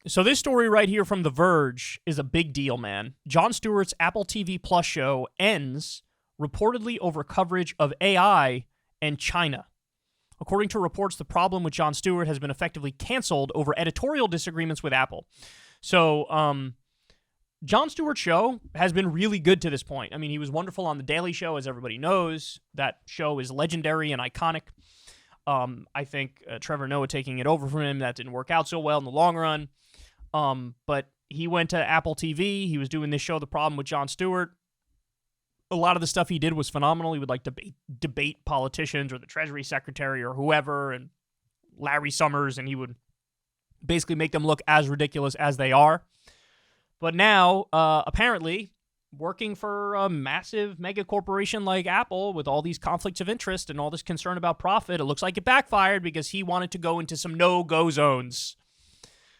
So this story right here from The Verge is a big deal, man. Jon Stewart's Apple TV Plus show ends reportedly over coverage of AI and China. According to reports, the problem with Jon Stewart has been effectively canceled over editorial disagreements with Apple. So, Jon Stewart's show has been really good to this point. I mean, he was wonderful on The Daily Show, as everybody knows. That show is legendary and iconic. I think Trevor Noah taking it over from him, that didn't work out so well in the long run. But he went to Apple TV. He was doing this show, The Problem with Jon Stewart. A lot of the stuff he did was phenomenal. He would like debate politicians or the Treasury Secretary or whoever and Larry Summers, and he would basically make them look as ridiculous as they are. But now, apparently, working for a massive mega corporation like Apple with all these conflicts of interest and all this concern about profit, it looks like it backfired because he wanted to go into some no-go zones.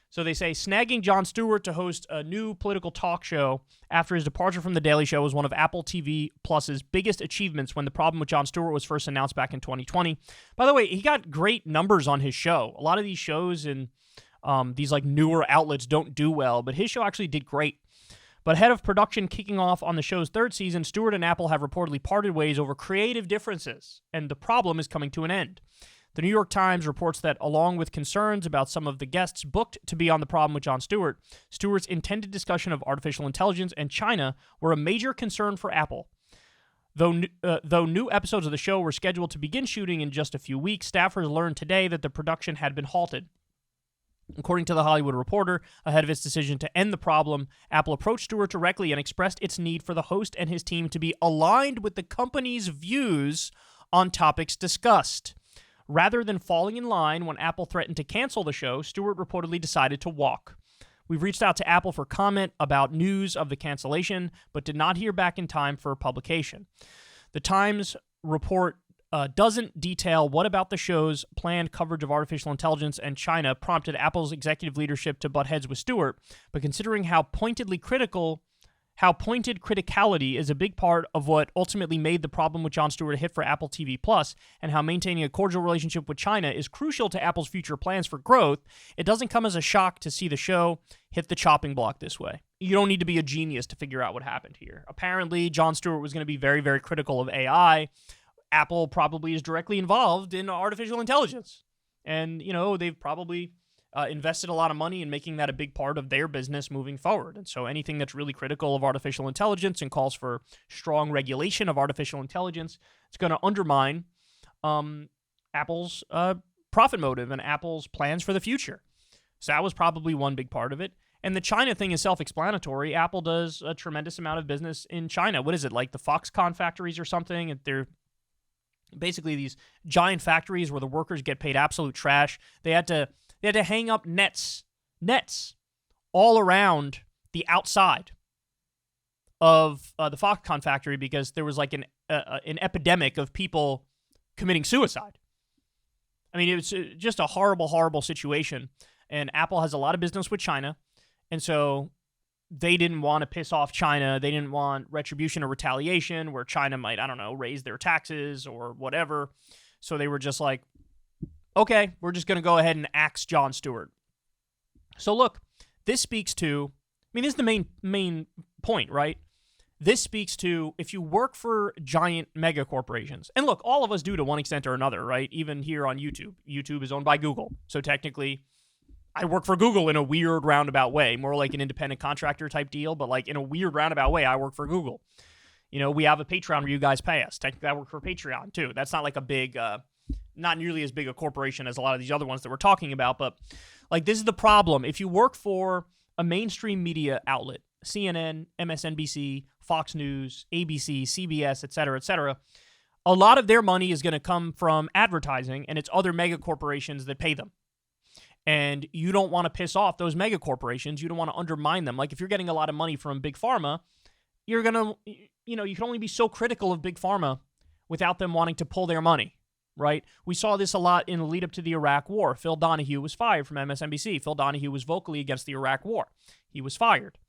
So they say snagging Jon Stewart to host a new political talk show after his departure from The Daily Show was one of Apple TV Plus's biggest achievements when the problem with Jon Stewart was first announced back in 2020. By the way, he got great numbers on his show. A lot of these shows and these like newer outlets don't do well, but his show actually did great. But ahead of production kicking off on the show's third season, Stewart and Apple have reportedly parted ways over creative differences, and the problem is coming to an end. The New York Times reports that, along with concerns about some of the guests booked to be on The Problem with Jon Stewart, Stewart's intended discussion of artificial intelligence and China were a major concern for Apple. Though new episodes of the show were scheduled to begin shooting in just a few weeks, staffers learned today that the production had been halted. According to The Hollywood Reporter, ahead of its decision to end The Problem, Apple approached Stewart directly and expressed its need for the host and his team to be aligned with the company's views on topics discussed. Rather than falling in line when Apple threatened to cancel the show, Stewart reportedly decided to walk. We've reached out to Apple for comment about news of the cancellation, but did not hear back in time for publication. The Times report doesn't detail what about the show's planned coverage of artificial intelligence and China prompted Apple's executive leadership to butt heads with Stewart, but considering how pointed criticality is a big part of what ultimately made the problem with Jon Stewart a hit for Apple TV Plus, and how maintaining a cordial relationship with China is crucial to Apple's future plans for growth, it doesn't come as a shock to see the show hit the chopping block this way. You don't need to be a genius to figure out what happened here. Apparently, Jon Stewart was going to be very, very critical of AI. Apple probably is directly involved in artificial intelligence. And, they've probably invested a lot of money in making that a big part of their business moving forward. And so anything that's really critical of artificial intelligence and calls for strong regulation of artificial intelligence, it's going to undermine Apple's profit motive and Apple's plans for the future. So that was probably one big part of it. And the China thing is self-explanatory. Apple does a tremendous amount of business in China. What is it, like the Foxconn factories or something? And they're basically these giant factories where the workers get paid absolute trash. They had to hang up nets all around the outside of the Foxconn factory because there was like an epidemic of people committing suicide. I mean, it was just a horrible, horrible situation. And Apple has a lot of business with China. And so they didn't want to piss off China. They didn't want retribution or retaliation where China might, raise their taxes or whatever. So they were just like, okay, we're just going to go ahead and axe Jon Stewart. So look, this speaks to, this is the main point, right? This speaks to if you work for giant mega corporations, and look, all of us do to one extent or another, right? Even here on YouTube. YouTube is owned by Google. So technically, I work for Google in a weird roundabout way, more like an independent contractor type deal, but like in a weird roundabout way, I work for Google. We have a Patreon where you guys pay us. Technically, I work for Patreon too. That's not like a big, not nearly as big a corporation as a lot of these other ones that we're talking about, but like this is the problem. If you work for a mainstream media outlet, CNN, MSNBC, Fox News, ABC, CBS, et cetera, a lot of their money is going to come from advertising, and it's other mega corporations that pay them. And you don't want to piss off those mega corporations. You don't want to undermine them. Like if you're getting a lot of money from Big Pharma, you're going to, you can only be so critical of Big Pharma without them wanting to pull their money, right? We saw this a lot in the lead up to the Iraq War. Phil Donahue was fired from MSNBC. Phil Donahue was vocally against the Iraq War. He was fired.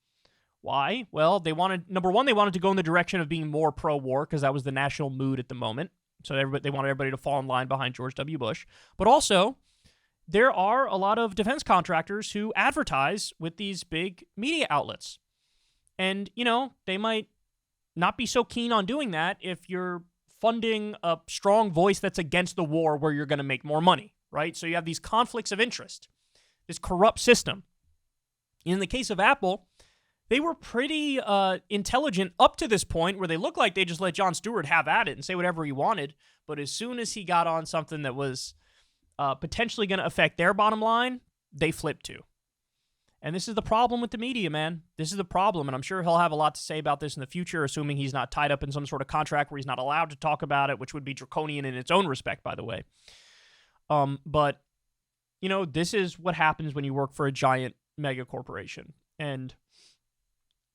Why? Well, number one, they wanted to go in the direction of being more pro-war because that was the national mood at the moment. So they wanted everybody to fall in line behind George W. Bush. But also, there are a lot of defense contractors who advertise with these big media outlets. And, they might not be so keen on doing that if you're funding a strong voice that's against the war where you're going to make more money, right? So you have these conflicts of interest, this corrupt system. In the case of Apple, they were pretty intelligent up to this point where they looked like they just let Jon Stewart have at it and say whatever he wanted. But as soon as he got on something that was potentially going to affect their bottom line, they flipped too. And this is the problem with the media, man. This is the problem, and I'm sure he'll have a lot to say about this in the future, assuming he's not tied up in some sort of contract where he's not allowed to talk about it, which would be draconian in its own respect, by the way. But, this is what happens when you work for a giant mega corporation. And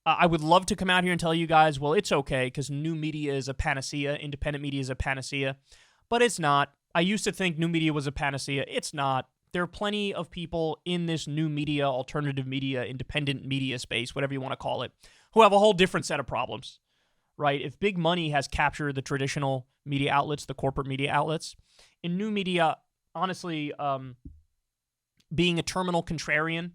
I would love to come out here and tell you guys, well, it's okay, because new media is a panacea, independent media is a panacea, but it's not. I used to think new media was a panacea. It's not. There are plenty of people in this new media, alternative media, independent media space, whatever you want to call it, who have a whole different set of problems, right? If big money has captured the traditional media outlets, the corporate media outlets, in new media, honestly, being a terminal contrarian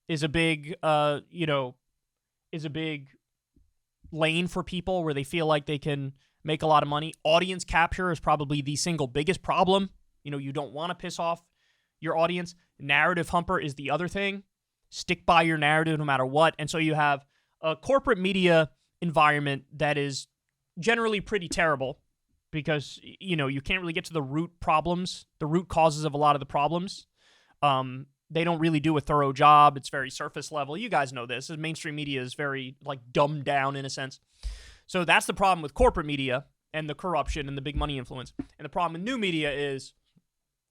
is a big, is a big lane for people where they feel like they can make a lot of money. Audience capture is probably the single biggest problem. You don't want to piss off your audience. Narrative humper is the other thing. Stick by your narrative no matter what. And so you have a corporate media environment that is generally pretty terrible because, you can't really get to the root problems, the root causes of a lot of the problems. They don't really do a thorough job. It's very surface level. You guys know this. Mainstream media is very, dumbed down in a sense. So that's the problem with corporate media and the corruption and the big money influence. And the problem with new media is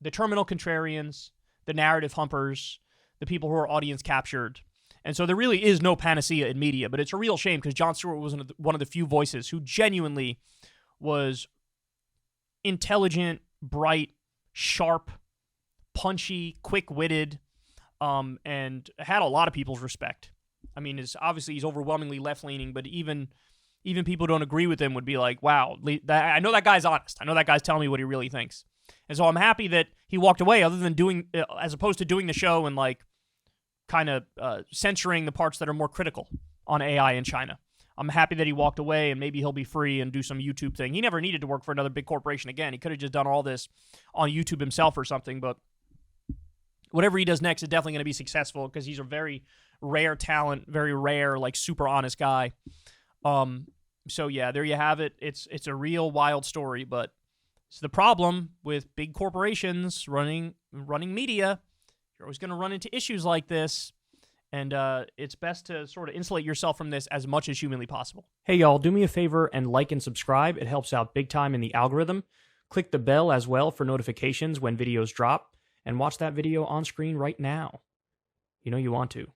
the terminal contrarians, the narrative humpers, the people who are audience captured. And so there really is no panacea in media, but it's a real shame because Jon Stewart was one of the few voices who genuinely was intelligent, bright, sharp, punchy, quick-witted, and had a lot of people's respect. I mean, he's overwhelmingly left-leaning, but even people who don't agree with him would be like, wow, I know that guy's honest. I know that guy's telling me what he really thinks. And so I'm happy that he walked away, other than as opposed to doing the show and kind of censoring the parts that are more critical on AI in China. I'm happy that he walked away, and maybe he'll be free and do some YouTube thing. He never needed to work for another big corporation again. He could have just done all this on YouTube himself or something, but whatever he does next is definitely going to be successful because he's a very rare talent, very rare, super honest guy. So yeah, there you have it. It's a real wild story, but it's the problem with big corporations running media. You're always going to run into issues like this, and it's best to sort of insulate yourself from this as much as humanly possible. Hey y'all, do me a favor and like and subscribe. It helps out big time in the algorithm. Click the bell as well for notifications when videos drop, and watch that video on screen right now. You want to.